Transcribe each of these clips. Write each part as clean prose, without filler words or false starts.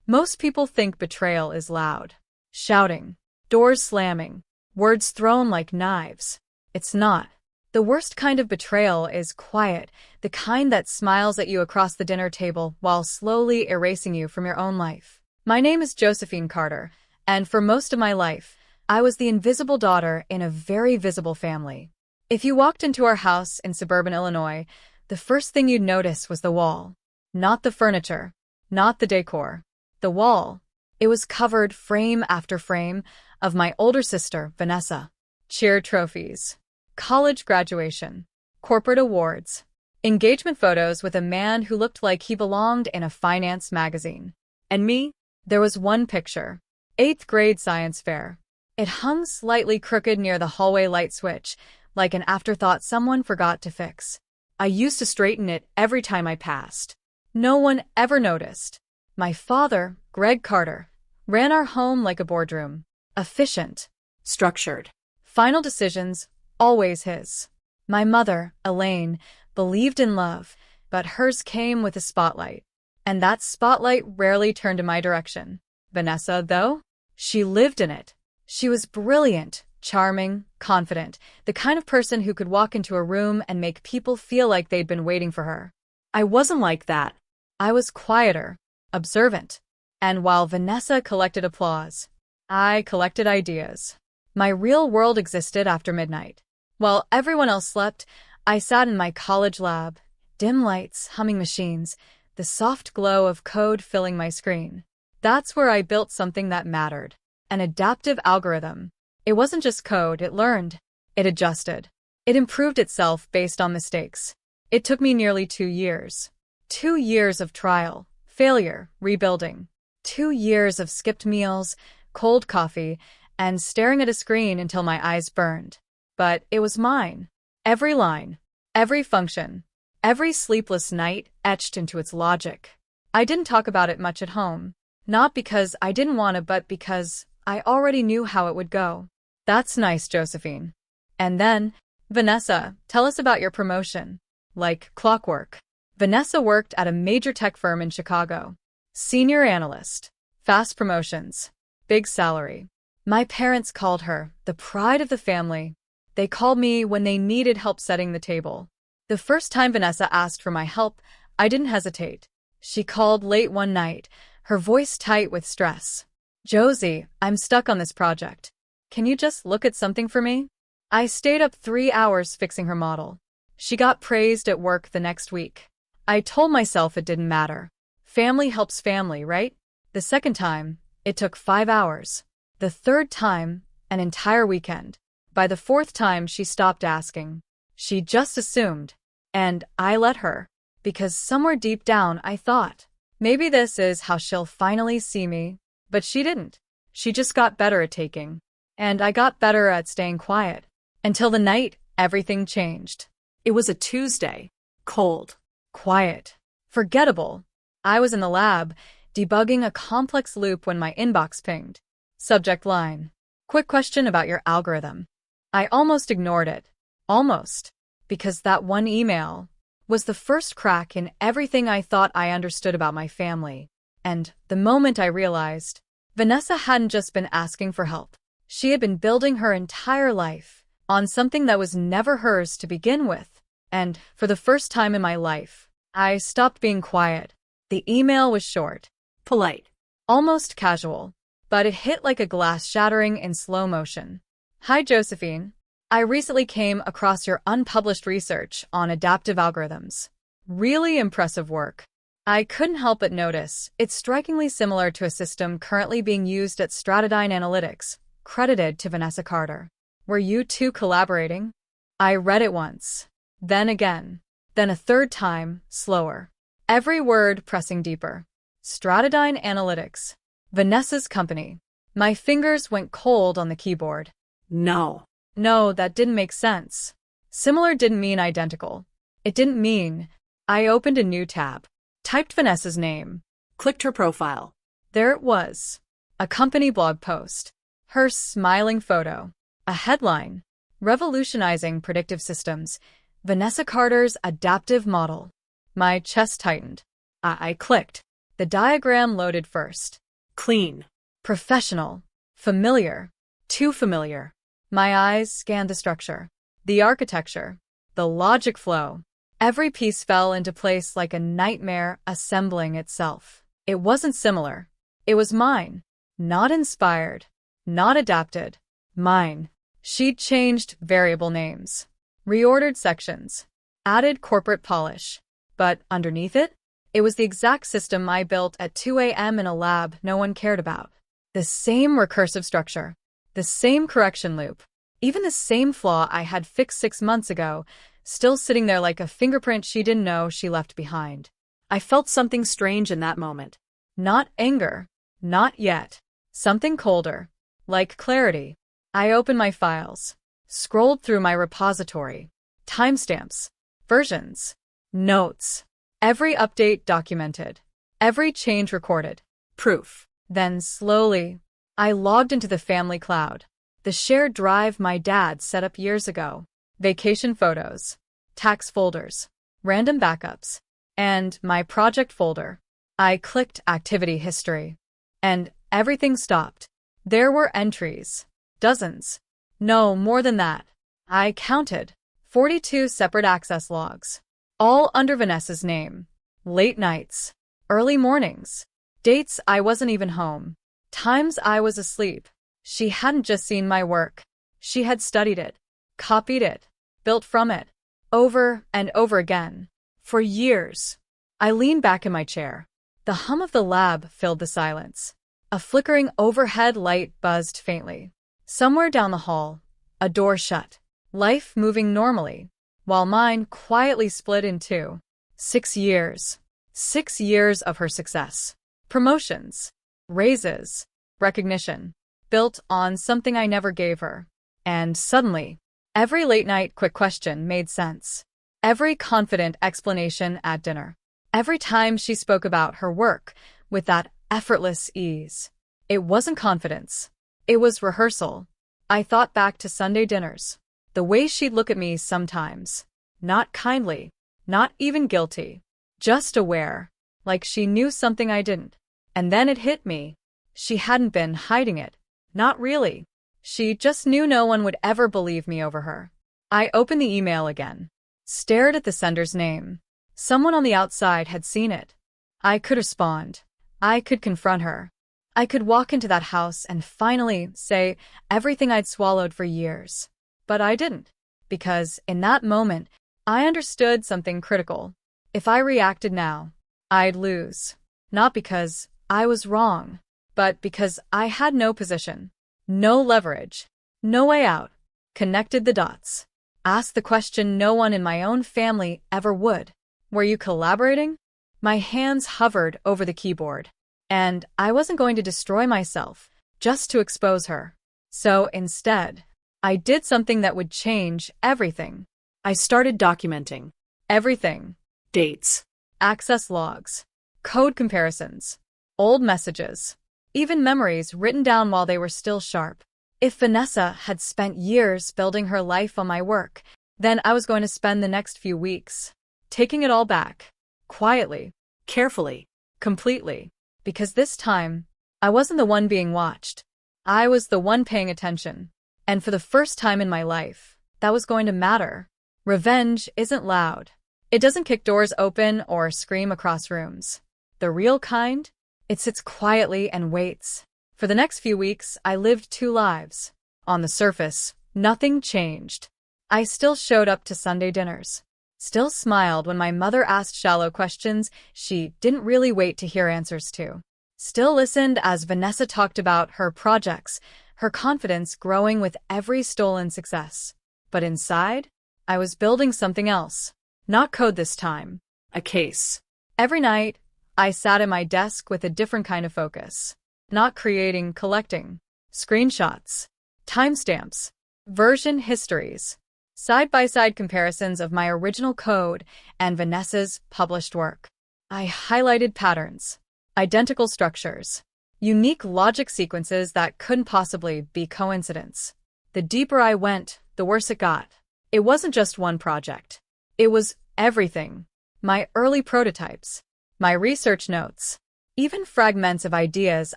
Most people think betrayal is loud. Shouting, doors slamming, words thrown like knives. It's not. The worst kind of betrayal is quiet, the kind that smiles at you across the dinner table while slowly erasing you from your own life. My name is Josephine Carter, and for most of my life, I was the invisible daughter in a very visible family. If you walked into our house in suburban Illinois, the first thing you'd notice was the wall. Not the furniture, not the decor. The wall. It was covered, frame after frame, of my older sister, Vanessa. Cheer trophies, college graduation, corporate awards, engagement photos with a man who looked like he belonged in a finance magazine. And me? There was one picture. 8th grade science fair. It hung slightly crooked near the hallway light switch, like an afterthought someone forgot to fix. I used to straighten it every time I passed. No one ever noticed. My father, Greg Carter, ran our home like a boardroom. Efficient. Structured. Final decisions, always his. My mother, Elaine, believed in love, but hers came with a spotlight. And that spotlight rarely turned in my direction. Vanessa, though? She lived in it. She was brilliant, charming, confident, the kind of person who could walk into a room and make people feel like they'd been waiting for her. I wasn't like that. I was quieter, observant. And while Vanessa collected applause, I collected ideas. My real world existed after midnight. While everyone else slept, I sat in my college lab, dim lights, humming machines, the soft glow of code filling my screen. That's where I built something that mattered. An adaptive algorithm. It wasn't just code, it learned. It adjusted. It improved itself based on mistakes. It took me nearly 2 years. 2 years of trial, failure, rebuilding. 2 years of skipped meals, cold coffee, and staring at a screen until my eyes burned. But it was mine. Every line, every function, every sleepless night etched into its logic. I didn't talk about it much at home. Not because I didn't want to, but because I already knew how it would go. That's nice, Josephine. And then, Vanessa, tell us about your promotion. Like clockwork. Vanessa worked at a major tech firm in Chicago. Senior analyst. Fast promotions. Big salary. My parents called her the pride of the family. They called me when they needed help setting the table. The first time Vanessa asked for my help, I didn't hesitate. She called late one night, her voice tight with stress. Josie, I'm stuck on this project. Can you just look at something for me? I stayed up 3 hours fixing her model. She got praised at work the next week. I told myself it didn't matter. Family helps family, right? The second time, it took 5 hours. The third time, an entire weekend. By the fourth time, she stopped asking. She just assumed. And I let her. Because somewhere deep down, I thought, maybe this is how she'll finally see me. But she didn't. She just got better at taking. And I got better at staying quiet. Until the night, everything changed. It was a Tuesday. Cold. Quiet. Forgettable. I was in the lab, debugging a complex loop when my inbox pinged. Subject line. Quick question about your algorithm. I almost ignored it. Almost. Because that one email was the first crack in everything I thought I understood about my family. And the moment I realized, Vanessa hadn't just been asking for help. She had been building her entire life on something that was never hers to begin with. And for the first time in my life, I stopped being quiet. The email was short, polite, almost casual, but it hit like a glass shattering in slow motion. Hi, Josephine. I recently came across your unpublished research on adaptive algorithms. Really impressive work. I couldn't help but notice it's strikingly similar to a system currently being used at Stratodyne Analytics, credited to Vanessa Carter. Were you two collaborating? I read it once, then again, then a third time, slower. Every word pressing deeper. Stratodyne Analytics. Vanessa's company. My fingers went cold on the keyboard. No, that didn't make sense. Similar didn't mean identical. It didn't mean. I opened a new tab. Typed Vanessa's name. Clicked her profile. There it was. A company blog post. Her smiling photo. A headline. Revolutionizing predictive systems. Vanessa Carter's adaptive model. My chest tightened. I clicked. The diagram loaded first. Clean. Professional. Familiar. Too familiar. My eyes scanned the structure, the architecture, the logic flow. Every piece fell into place like a nightmare assembling itself. It wasn't similar. It was mine. Not inspired. Not adapted. Mine. She'd changed variable names, reordered sections, added corporate polish. But underneath it, it was the exact system I built at 2 a.m. in a lab no one cared about. The same recursive structure, the same correction loop, even the same flaw I had fixed 6 months ago, still sitting there like a fingerprint she didn't know she left behind. I felt something strange in that moment. Not anger. Not yet. Something colder. Like clarity. I opened my files, scrolled through my repository. Timestamps. Versions. Notes. Every update documented. Every change recorded. Proof. Then slowly, I logged into the family cloud. The shared drive my dad set up years ago. Vacation photos. Tax folders. Random backups. And my project folder. I clicked activity history. And everything stopped. There were entries. Dozens. No, more than that. I counted. 42 separate access logs. All under Vanessa's name. Late nights. Early mornings. Dates I wasn't even home. Times I was asleep. She hadn't just seen my work. She had studied it. Copied it. Built from it. Over and over again. For years. I leaned back in my chair. The hum of the lab filled the silence. A flickering overhead light buzzed faintly. Somewhere down the hall, a door shut. Life moving normally, while mine quietly split in two. 6 years. 6 years of her success. Promotions. Raises. Recognition. Built on something I never gave her. And suddenly, every late-night quick question made sense. Every confident explanation at dinner. Every time she spoke about her work with that effortless ease. It wasn't confidence. It was rehearsal. I thought back to Sunday dinners. The way she'd look at me sometimes. Not kindly. Not even guilty. Just aware. Like she knew something I didn't. And then it hit me. She hadn't been hiding it. Not really. She just knew no one would ever believe me over her. I opened the email again. Stared at the sender's name. Someone on the outside had seen it. I could respond. I could confront her. I could walk into that house and finally say everything I'd swallowed for years. But I didn't. Because in that moment, I understood something critical. If I reacted now, I'd lose. Not because I was wrong, but because I had no position, no leverage, no way out. Connected the dots. Asked the question no one in my own family ever would. Were you collaborating? My hands hovered over the keyboard. And I wasn't going to destroy myself just to expose her. So instead, I did something that would change everything. I started documenting. Everything. Dates. Access logs. Code comparisons. Old messages. Even memories written down while they were still sharp. If Vanessa had spent years building her life on my work, then I was going to spend the next few weeks taking it all back. Quietly. Carefully. Completely. Because this time, I wasn't the one being watched. I was the one paying attention. And for the first time in my life, that was going to matter. Revenge isn't loud. It doesn't kick doors open or scream across rooms. The real kind? It sits quietly and waits. For the next few weeks, I lived 2 lives. On the surface, nothing changed. I still showed up to Sunday dinners. Still smiled when my mother asked shallow questions she didn't really wait to hear answers to. Still listened as Vanessa talked about her projects, her confidence growing with every stolen success. But inside, I was building something else. Not code this time. A case. Every night, I sat at my desk with a different kind of focus. Not creating, collecting. Screenshots. Timestamps. Version histories. Side-by-side comparisons of my original code and Vanessa's published work. I highlighted patterns, identical structures, unique logic sequences that couldn't possibly be coincidence. The deeper I went, the worse it got. It wasn't just one project. It was everything. My early prototypes, my research notes, even fragments of ideas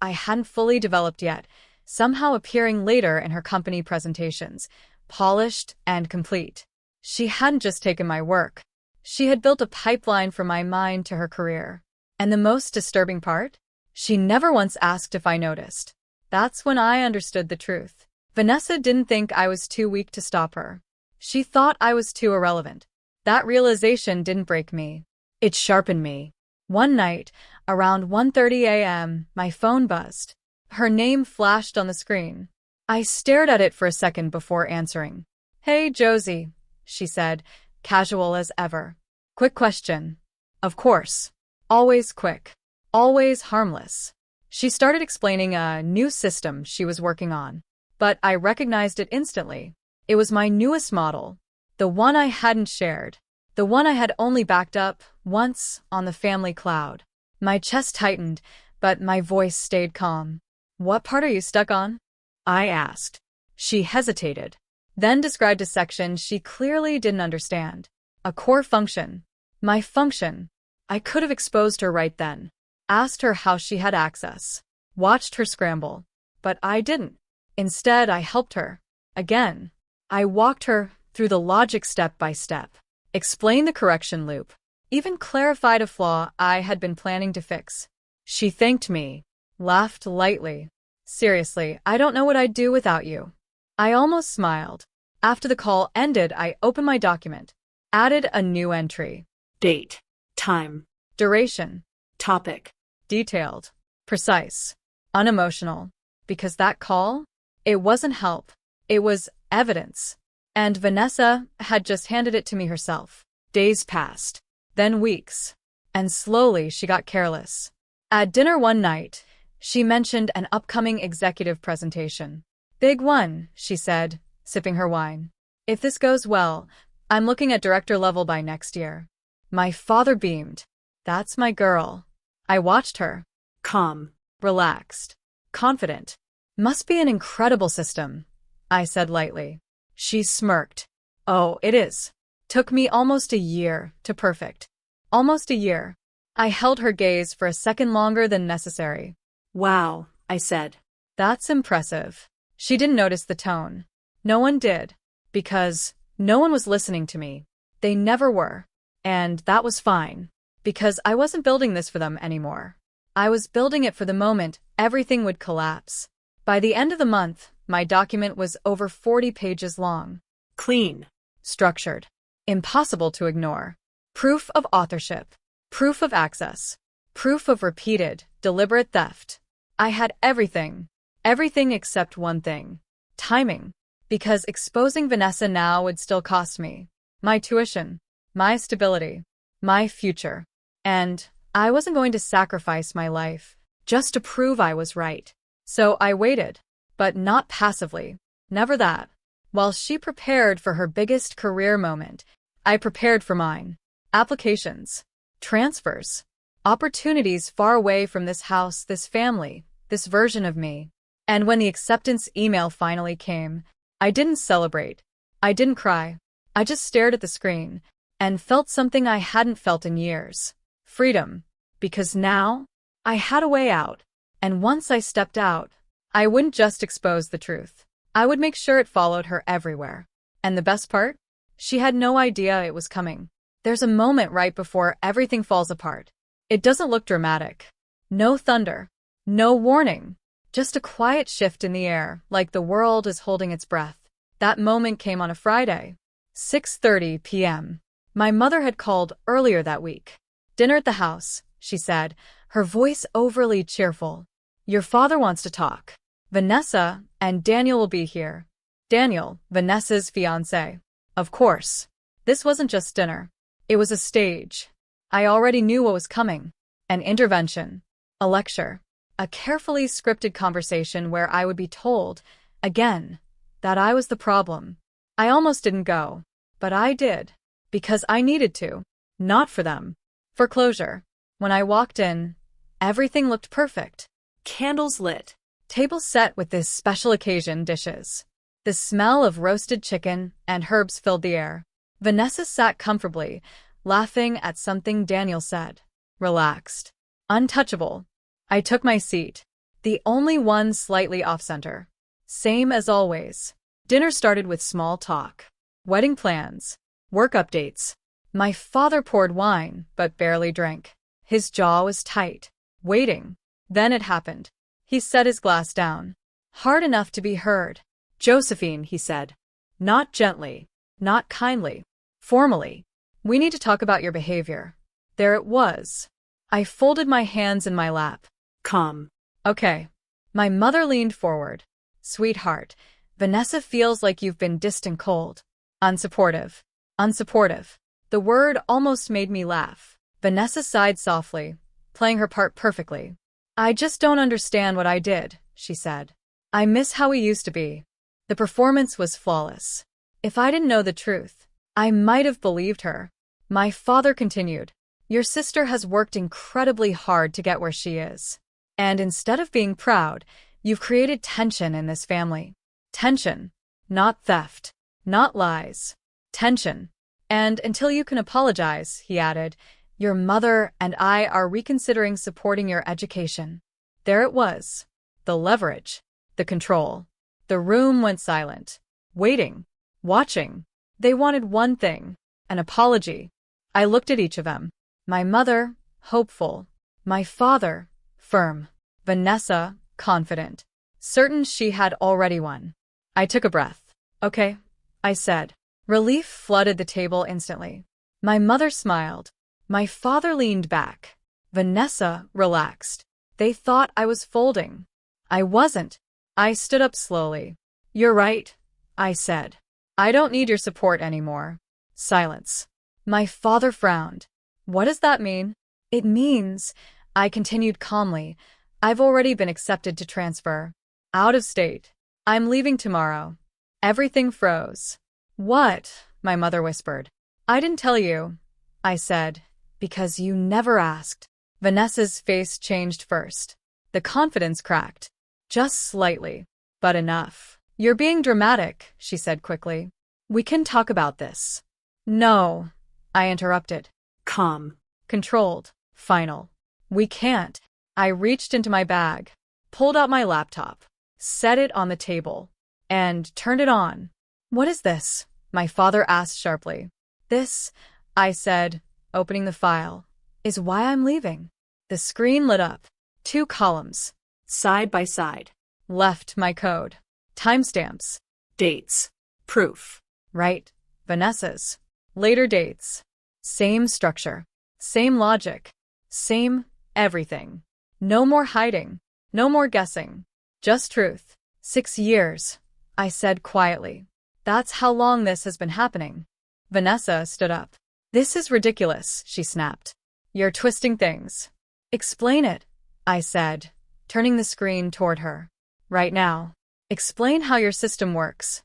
I hadn't fully developed yet, somehow appearing later in her company presentations, polished and complete. She hadn't just taken my work. She had built a pipeline from my mind to her career. And the most disturbing part? She never once asked if I noticed. That's when I understood the truth. Vanessa didn't think I was too weak to stop her. She thought I was too irrelevant. That realization didn't break me. It sharpened me. One night, around 1:30 a.m., my phone buzzed. Her name flashed on the screen. I stared at it for a second before answering. "Hey, Josie," she said, casual as ever. "Quick question." Of course. Always quick. Always harmless. She started explaining a new system she was working on. But I recognized it instantly. It was my newest model. The one I hadn't shared. The one I had only backed up once on the family cloud. My chest tightened, but my voice stayed calm. "What part are you stuck on?" I asked. She hesitated, then described a section she clearly didn't understand. A core function. My function. I could have exposed her right then. Asked her how she had access. Watched her scramble. But I didn't. Instead, I helped her. Again. I walked her through the logic step by step. Explained the correction loop. Even clarified a flaw I had been planning to fix. She thanked me. Laughed lightly. "Seriously, I don't know what I'd do without you." I almost smiled. After the call ended, I opened my document. Added a new entry. Date. Time. Duration. Topic. Detailed. Precise. Unemotional. Because that call? It wasn't help. It was evidence. And Vanessa had just handed it to me herself. Days passed. Then weeks. And slowly she got careless. At dinner one night, she mentioned an upcoming executive presentation. "Big one," she said, sipping her wine. "If this goes well, I'm looking at director level by next year." My father beamed. "That's my girl." I watched her. Calm. Relaxed. Confident. "Must be an incredible system," I said lightly. She smirked. "Oh, it is. Took me almost a year to perfect." Almost a year. I held her gaze for a second longer than necessary. "Wow," I said. "That's impressive." She didn't notice the tone. No one did. Because no one was listening to me. They never were. And that was fine. Because I wasn't building this for them anymore. I was building it for the moment everything would collapse. By the end of the month, my document was over 40 pages long. Clean. Structured. Impossible to ignore. Proof of authorship. Proof of access. Proof of repeated, deliberate theft. I had everything. Everything except one thing. Timing. Because exposing Vanessa now would still cost me. My tuition. My stability. My future. And I wasn't going to sacrifice my life just to prove I was right. So I waited. But not passively. Never that. While she prepared for her biggest career moment, I prepared for mine. Applications. Transfers. Opportunities far away from this house, this family, this version of me. And when the acceptance email finally came, I didn't celebrate. I didn't cry. I just stared at the screen and felt something I hadn't felt in years. Freedom. Because now, I had a way out. And once I stepped out, I wouldn't just expose the truth. I would make sure it followed her everywhere. And the best part? She had no idea it was coming. There's a moment right before everything falls apart. It doesn't look dramatic. No thunder. No warning. Just a quiet shift in the air, like the world is holding its breath. That moment came on a Friday. 6:30 p.m. My mother had called earlier that week. "Dinner at the house," she said, her voice overly cheerful. "Your father wants to talk. Vanessa and Daniel will be here." Daniel, Vanessa's fiancé. Of course. This wasn't just dinner. It was a stage. I already knew what was coming. An intervention. A lecture. A carefully scripted conversation where I would be told, again, that I was the problem. I almost didn't go. But I did. Because I needed to. Not for them. For closure. When I walked in, everything looked perfect. Candles lit. Table set with this special occasion dishes. The smell of roasted chicken and herbs filled the air. Vanessa sat comfortably, laughing at something Daniel said. Relaxed. Untouchable. I took my seat, the only one slightly off-center. Same as always. Dinner started with small talk. Wedding plans. Work updates. My father poured wine, but barely drank. His jaw was tight, waiting. Then it happened. He set his glass down. Hard enough to be heard. "Josephine," he said. Not gently, not kindly, formally. "We need to talk about your behavior." There it was. I folded my hands in my lap. Calm. Okay. My mother leaned forward. "Sweetheart, Vanessa feels like you've been distant cold. Unsupportive. Unsupportive." The word almost made me laugh. Vanessa sighed softly, playing her part perfectly. "I just don't understand what I did," she said. "I miss how we used to be." The performance was flawless. If I didn't know the truth, I might have believed her. My father continued, "Your sister has worked incredibly hard to get where she is. And instead of being proud, you've created tension in this family. Tension. Not theft. Not lies. Tension. And until you can apologize," he added, "your mother and I are reconsidering supporting your education." There it was. The leverage. The control. The room went silent. Waiting. Watching. They wanted one thing. An apology. I looked at each of them. My mother, hopeful. My father, firm. Vanessa, confident. Certain she had already won. I took a breath. "Okay," I said. Relief flooded the table instantly. My mother smiled. My father leaned back. Vanessa relaxed. They thought I was folding. I wasn't. I stood up slowly. "You're right," I said. "I don't need your support anymore." Silence. My father frowned. "What does that mean?" "It means," I continued calmly, "I've already been accepted to transfer. Out of state. I'm leaving tomorrow." Everything froze. "What?" my mother whispered. "I didn't tell you," I said, "because you never asked." Vanessa's face changed first. The confidence cracked. Just slightly. But enough. "You're being dramatic," she said quickly. "We can talk about this." "No," I interrupted. Calm. Controlled. Final. "We can't." I reached into my bag, pulled out my laptop, set it on the table, and turned it on. "What is this?" my father asked sharply. "This," I said, opening the file, "is why I'm leaving." The screen lit up. 2 columns. Side by side. Left my code. Timestamps. Dates. Proof. Right. Vanessa's. Later dates. Same structure. Same logic. Same everything. No more hiding. No more guessing. Just truth. 6 years, I said quietly. That's how long this has been happening. Vanessa stood up. "This is ridiculous," she snapped. "You're twisting things." "Explain it," I said, turning the screen toward her. "Right now. Explain how your system works."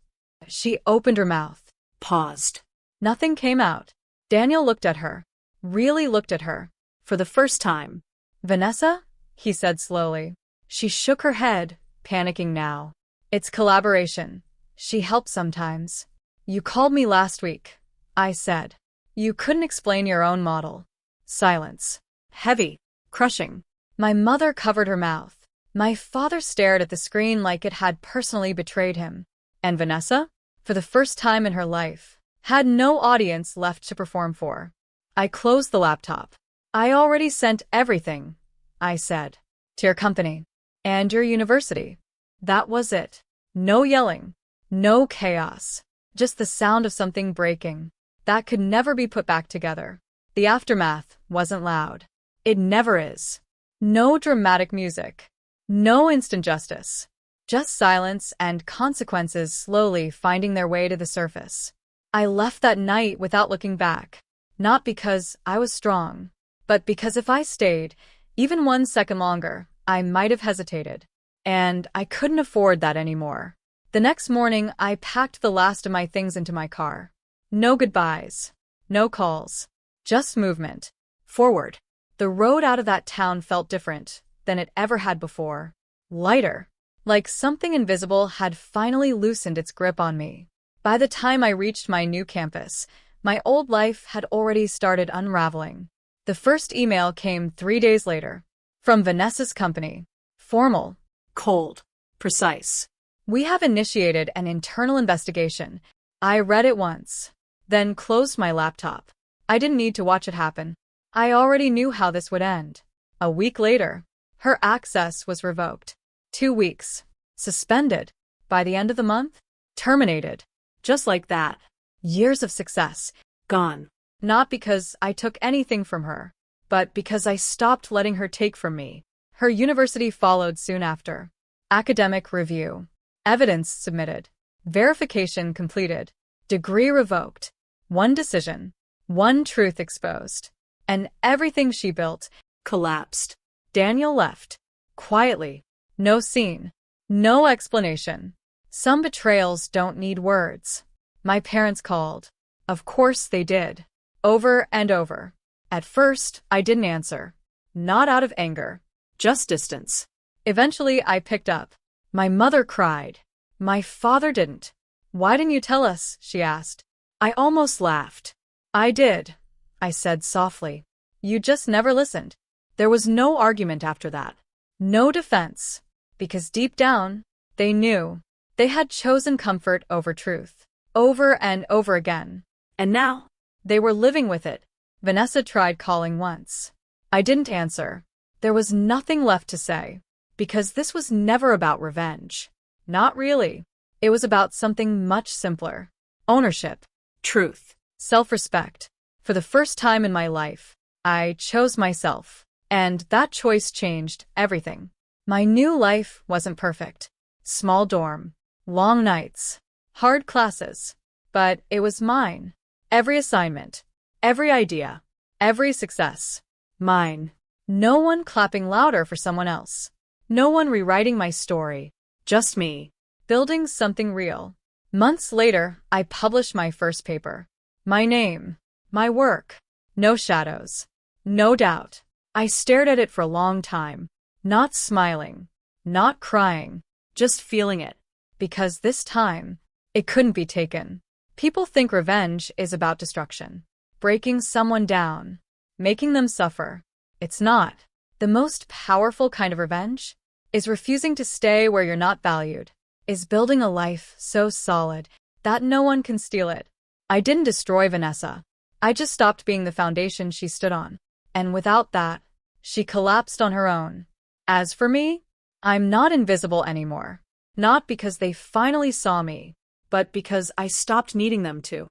She opened her mouth. Paused. Nothing came out. Daniel looked at her. Really looked at her. For the first time. "Vanessa?" he said slowly. She shook her head, panicking now. "It's collaboration. She helps sometimes." "You called me last week," I said. "You couldn't explain your own model." Silence. Heavy. Crushing. My mother covered her mouth. My father stared at the screen like it had personally betrayed him. And Vanessa, for the first time in her life, had no audience left to perform for. I closed the laptop. "I already sent everything," I said. "To your company. And your university." That was it. No yelling. No chaos. Just the sound of something breaking. That could never be put back together. The aftermath wasn't loud. It never is. No dramatic music. No instant justice. Just silence and consequences slowly finding their way to the surface. I left that night without looking back. Not because I was strong, but because if I stayed, even 1 second longer, I might have hesitated. And I couldn't afford that anymore. The next morning, I packed the last of my things into my car. No goodbyes. No calls. Just movement. Forward. The road out of that town felt different than it ever had before. Lighter. Like something invisible had finally loosened its grip on me. By the time I reached my new campus, my old life had already started unraveling. The first email came 3 days later. From Vanessa's company. Formal. Cold. Precise. We have initiated an internal investigation. I read it once, then closed my laptop. I didn't need to watch it happen. I already knew how this would end. A week later, her access was revoked. 2 weeks. Suspended. By the end of the month, terminated. Just like that. Years of success. Gone. Not because I took anything from her, but because I stopped letting her take from me. Her university followed soon after. Academic review. Evidence submitted. Verification completed. Degree revoked. One decision. One truth exposed. And everything she built Collapsed. Daniel left. Quietly. No scene. No explanation. Some betrayals don't need words. My parents called. Of course they did. Over and over. At first, I didn't answer. Not out of anger. Just distance. Eventually, I picked up. My mother cried. My father didn't. Why didn't you tell us? She asked. I almost laughed. I did, I said softly. You just never listened. There was no argument after that. No defense. Because deep down, they knew. They had chosen comfort over truth. Over and over again. And now? They were living with it. Vanessa tried calling once. I didn't answer. There was nothing left to say. Because this was never about revenge. Not really. It was about something much simpler. Ownership. Truth. Self-respect. For the first time in my life, I chose myself. And that choice changed everything. My new life wasn't perfect. Small dorm. Long nights. Hard classes. But it was mine. Every assignment. Every idea. Every success. Mine. No one clapping louder for someone else. No one rewriting my story. Just me. Building something real. Months later, I published my first paper. My name. My work. No shadows. No doubt. I stared at it for a long time. Not smiling. Not crying. Just feeling it. Because this time, it couldn't be taken. People think revenge is about destruction. Breaking someone down. Making them suffer. It's not. The most powerful kind of revenge is refusing to stay where you're not valued. Is building a life so solid that no one can steal it. I didn't destroy Vanessa. I just stopped being the foundation she stood on. And without that, she collapsed on her own. As for me, I'm not invisible anymore. Not because they finally saw me, but because I stopped needing them to.